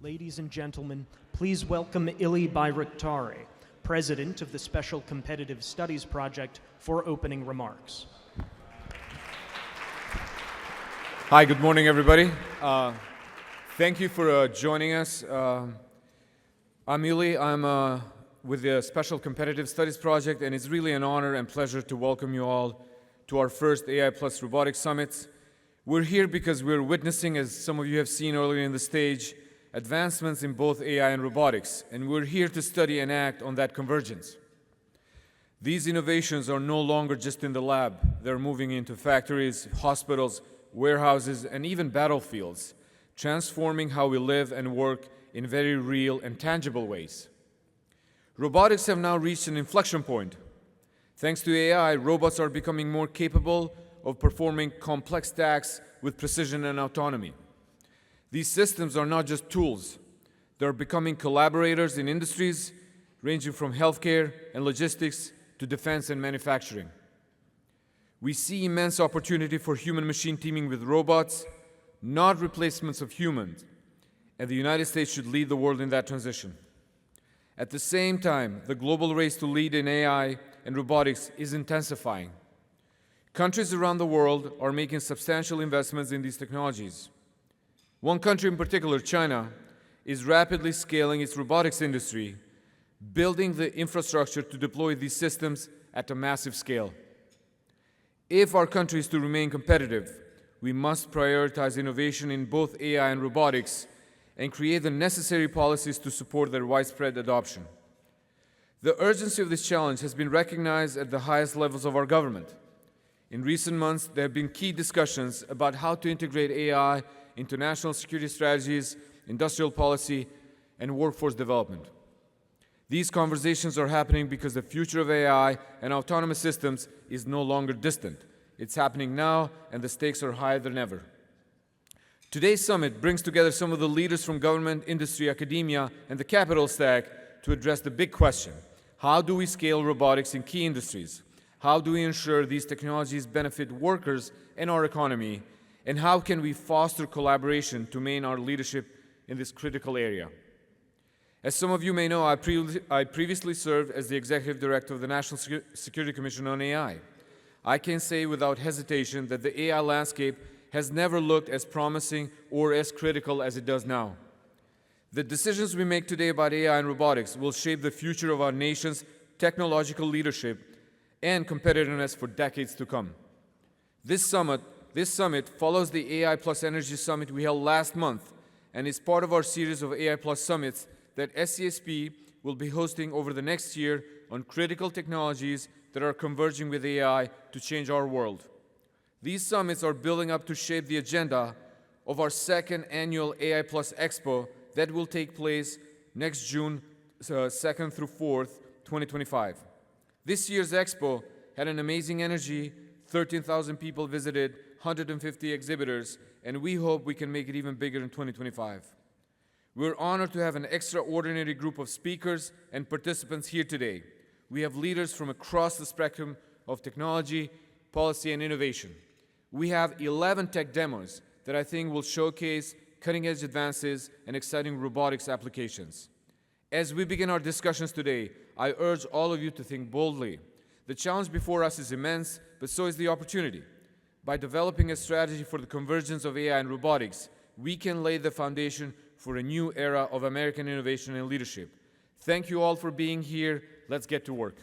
Ladies and gentlemen, please welcome Ylli Bajraktari, President of the Special Competitive Studies Project, for opening remarks. Hi, good morning, everybody. Thank you for joining us. I'm Ylli. I'm with the Special Competitive Studies Project, and it's really an honor and pleasure to welcome you all to our first AI+ Robotics Summit. We're here because we're witnessing, as some of you have seen earlier in the stage, advancements in both AI and robotics, and we're here to study and act on that convergence. These innovations are no longer just in the lab. They're moving into factories, hospitals, warehouses, and even battlefields, transforming how we live and work in very real and tangible ways. Robotics have now reached an inflection point. Thanks to AI, robots are becoming more capable of performing complex tasks with precision and autonomy. These systems are not just tools. They're becoming collaborators in industries ranging from healthcare and logistics to defense and manufacturing. We see immense opportunity for human-machine teaming with robots, not replacements of humans, and the United States should lead the world in that transition. At the same time, the global race to lead in AI and robotics is intensifying. Countries around the world are making substantial investments in these technologies. One country in particular, China, is rapidly scaling its robotics industry, building the infrastructure to deploy these systems at a massive scale. If our country is to remain competitive, we must prioritize innovation in both AI and robotics and create the necessary policies to support their widespread adoption. The urgency of this challenge has been recognized at the highest levels of our government. In recent months, there have been key discussions about how to integrate AI into national security strategies, industrial policy, and workforce development. These conversations are happening because the future of AI and autonomous systems is no longer distant. It's happening now, and the stakes are higher than ever. Today's summit brings together some of the leaders from government, industry, academia, and the capital stack to address the big question: how do we scale robotics in key industries? How do we ensure these technologies benefit workers and our economy? And how can we foster collaboration to maintain our leadership in this critical area? As some of you may know, I previously served as the Executive Director of the National Security Commission on AI. I can say without hesitation that the AI landscape has never looked as promising or as critical as it does now. The decisions we make today about AI and robotics will shape the future of our nation's technological leadership and competitiveness for decades to come. This summit follows the AI+ Energy Summit we held last month and is part of our series of AI+ Summits that SCSP will be hosting over the next year on critical technologies that are converging with AI to change our world. These summits are building up to shape the agenda of our second annual AI+ Expo that will take place next June 2nd through 4th, 2025. This year's Expo had an amazing energy. 13,000 people visited, 150 exhibitors, and we hope we can make it even bigger in 2025. We're honored to have an extraordinary group of speakers and participants here today. We have leaders from across the spectrum of technology, policy, and innovation. We have 11 tech demos that I think will showcase cutting-edge advances and exciting robotics applications. As we begin our discussions today, I urge all of you to think boldly. The challenge before us is immense, but so is the opportunity. By developing a strategy for the convergence of AI and robotics, we can lay the foundation for a new era of American innovation and leadership. Thank you all for being here. Let's get to work.